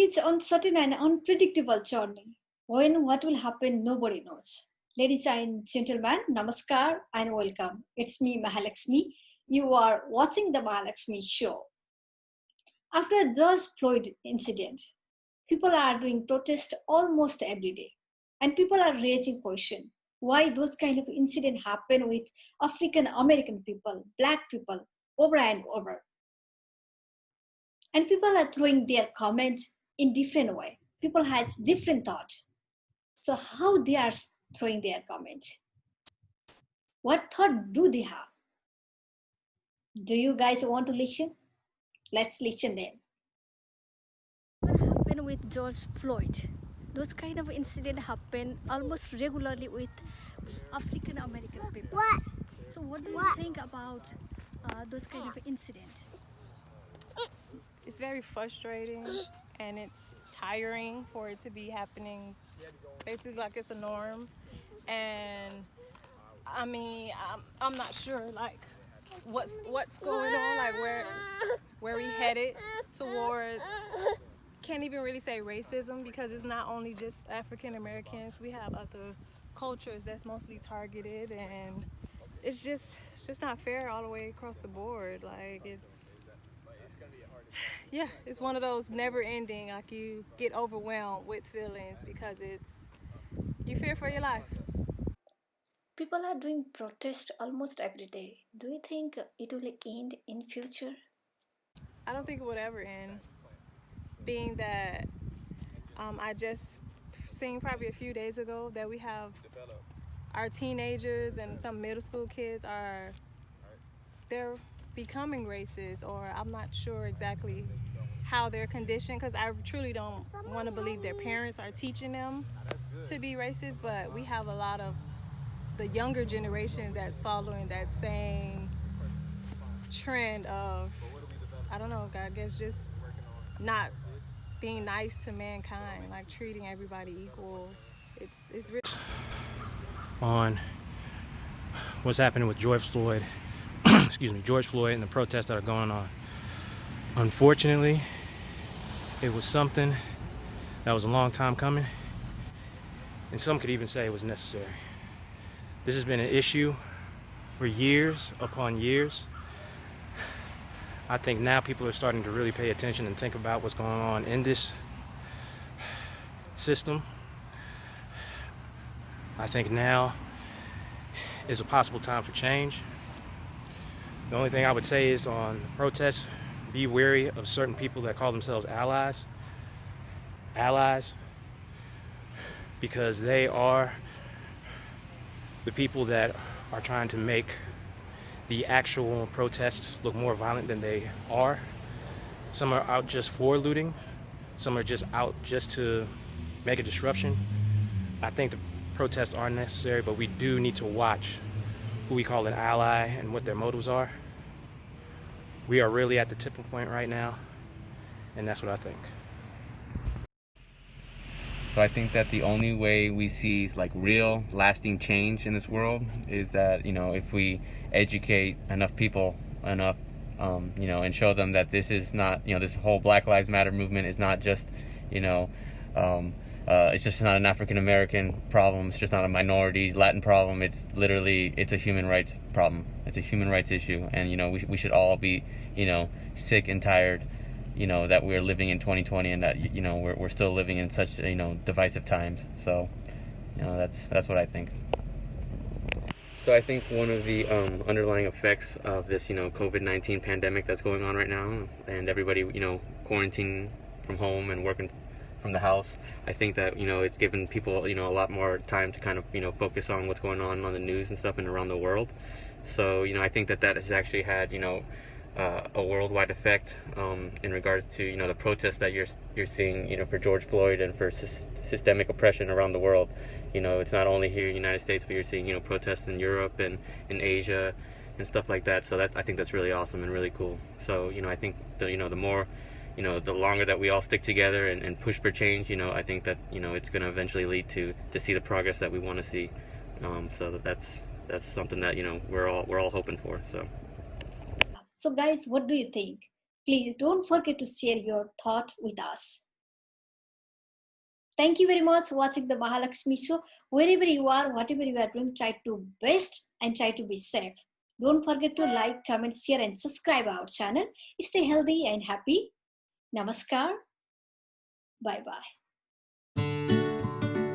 is uncertain and unpredictable journey. When what will happen, nobody knows. Ladies and gentlemen, namaskar and welcome. It's me, Mahalaxmi. You are watching the Mahalaxmi show. After the George Floyd incident, people are doing protest almost every day. And people are raising question why those kind of incident happen with African American people, black people, over and over. And people are throwing their comment in different way. People has different thoughts. So how they are throwing their comment? What thought do they have? Do you guys want to listen? Let's listen then. What happened with George Floyd? Those kind of incident happen almost regularly with African American people. What? So what do you think about those kind of incident? It's very frustrating and it's tiring for it to be happening basically like it's a norm. And I mean, I'm not sure like what's going on, like where we headed towards. Can't even really say racism because it's not only just African Americans. We have other cultures that's mostly targeted, and it's just not fair all the way across the board. Like it's one of those never ending, like you get overwhelmed with feelings because you fear for your life. People are doing protest almost every day. Do you think it will end in future? I don't think it would ever end, being that I just seen probably a few days ago that we have our teenagers and some middle school kids they're becoming racist, or I'm not sure exactly how they're conditioned, because I truly don't want to believe their parents are teaching them to be racist, but we have a lot of the younger generation that's following that same trend of, I don't know, I guess just not being nice to mankind, like treating everybody equal. It's really on what's happening with George Floyd, George Floyd and the protests that are going on. Unfortunately, it was something that was a long time coming, and some could even say it was necessary. This has been an issue for years upon years. I think now people are starting to really pay attention and think about what's going on in this system. I think now is a possible time for change. The only thing I would say is on the protests, be wary of certain people that call themselves allies, because they are the people that are trying to make the actual protests look more violent than they are. Some are out just for looting, some are just out just to make a disruption. I think the protests are necessary, but we do need to watch who we call an ally and what their motives are. We are really at the tipping point right now, and that's what I think. So I think that the only way we see like real lasting change in this world is that, if we educate enough people enough, and show them that this is not, this whole Black Lives Matter movement is not just, it's just not an African American problem. It's just not a minority Latin problem. It's a human rights problem. It's a human rights issue, and we should all be sick and tired that we're living in 2020 and that we're still living in such divisive times. So that's what I think. So I think one of the underlying effects of this COVID-19 pandemic that's going on right now, and everybody quarantining from home and working from the house, I think that it's given people a lot more time to kind of focus on what's going on the news and stuff and around the world. So I think that has actually had a worldwide effect in regards to the protests that you're seeing for George Floyd and for systemic oppression around the world. It's not only here in the United States, but you're seeing protests in Europe and in Asia and stuff like that. So I think that's really awesome and really cool. So I think the more the longer that we all stick together and push for change, I think that it's going to eventually lead to see the progress that we want to see. So that's something that we're all hoping for. So guys, what do you think? Please don't forget to share your thought with us. Thank you very much for watching the Mahalaxmi show. Wherever you are, whatever you are doing, try to best and try to be safe. Don't forget to like, comment, share, and subscribe our channel. Stay healthy and happy. Namaskar. Bye-bye.